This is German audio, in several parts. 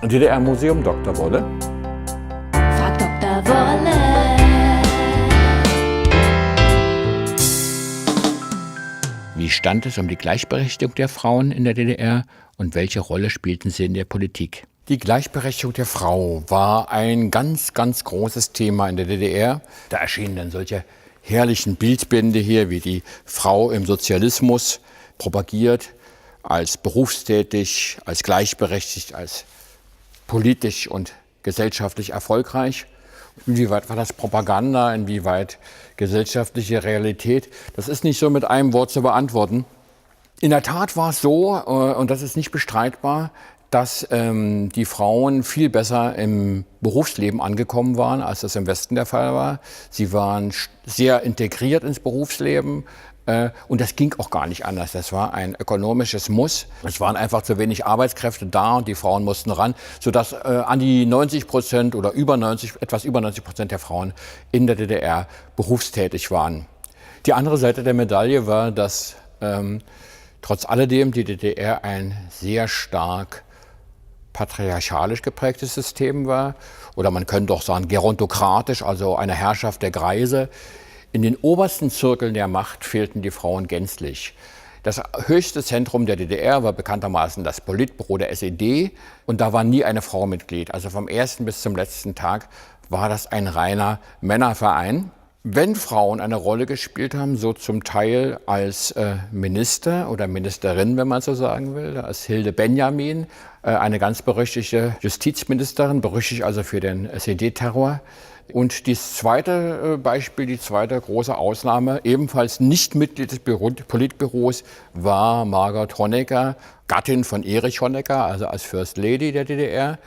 DDR-Museum Dr. Wolle. Frag Dr. Wolle. Wie stand es um die Gleichberechtigung der Frauen in der DDR und welche Rolle spielten sie in der Politik? Die Gleichberechtigung der Frau war ein ganz, ganz großes Thema in der DDR. Da erschienen dann solche herrlichen Bildbände hier, wie die Frau im Sozialismus propagiert, als berufstätig, als gleichberechtigt, als politisch und gesellschaftlich erfolgreich. Inwieweit war das Propaganda, inwieweit gesellschaftliche Realität? Das ist nicht so mit einem Wort zu beantworten. In der Tat war es so, und das ist nicht bestreitbar, dass die Frauen viel besser im Berufsleben angekommen waren, als das im Westen der Fall war. Sie waren sehr integriert ins Berufsleben. Und das ging auch gar nicht anders. Das war ein ökonomisches Muss. Es waren einfach zu wenig Arbeitskräfte da und die Frauen mussten ran, sodass an die 90% oder etwas über 90% der Frauen in der DDR berufstätig waren. Die andere Seite der Medaille war, dass trotz alledem die DDR ein sehr stark patriarchalisch geprägtes System war. Oder man könnte auch sagen gerontokratisch, also eine Herrschaft der Greise. In den obersten Zirkeln der Macht fehlten die Frauen gänzlich. Das höchste Zentrum der DDR war bekanntermaßen das Politbüro der SED und da war nie eine Frau Mitglied. Also vom ersten bis zum letzten Tag war das ein reiner Männerverein. Wenn Frauen eine Rolle gespielt haben, so zum Teil als Minister oder Ministerin, wenn man so sagen will, als Hilde Benjamin, eine ganz berüchtigte Justizministerin, berüchtigt also für den SED-Terror. Und das zweite Beispiel, die zweite große Ausnahme, ebenfalls nicht Mitglied des Politbüros, war Margot Honecker, Gattin von Erich Honecker, also als First Lady der DDR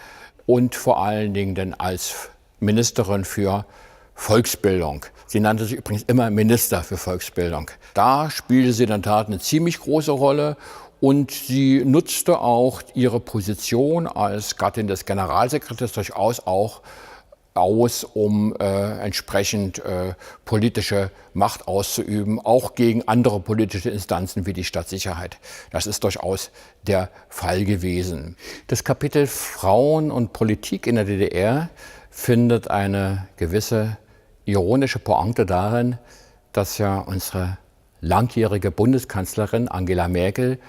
und vor allen Dingen dann als Ministerin für Volksbildung. Sie nannte sich übrigens immer Minister für Volksbildung. Da spielte sie in der Tat eine ziemlich große Rolle und sie nutzte auch ihre Position als Gattin des Generalsekretärs durchaus auch aus, um entsprechend politische Macht auszuüben, auch gegen andere politische Instanzen wie die Stadtsicherheit. Das ist durchaus der Fall gewesen. Das Kapitel Frauen und Politik in der DDR findet eine gewisse ironische Pointe darin, dass ja unsere langjährige Bundeskanzlerin Angela Merkel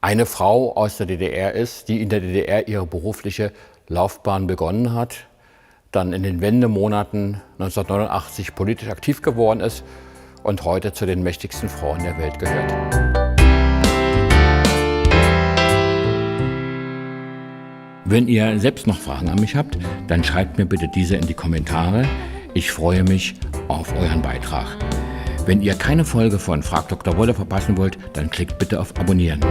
eine Frau aus der DDR ist, die in der DDR ihre berufliche Laufbahn begonnen hat, dann in den Wendemonaten 1989 politisch aktiv geworden ist und heute zu den mächtigsten Frauen der Welt gehört. Wenn ihr selbst noch Fragen an mich habt, dann schreibt mir bitte diese in die Kommentare. Ich freue mich auf euren Beitrag. Wenn ihr keine Folge von Frag Dr. Wolle verpassen wollt, dann klickt bitte auf Abonnieren.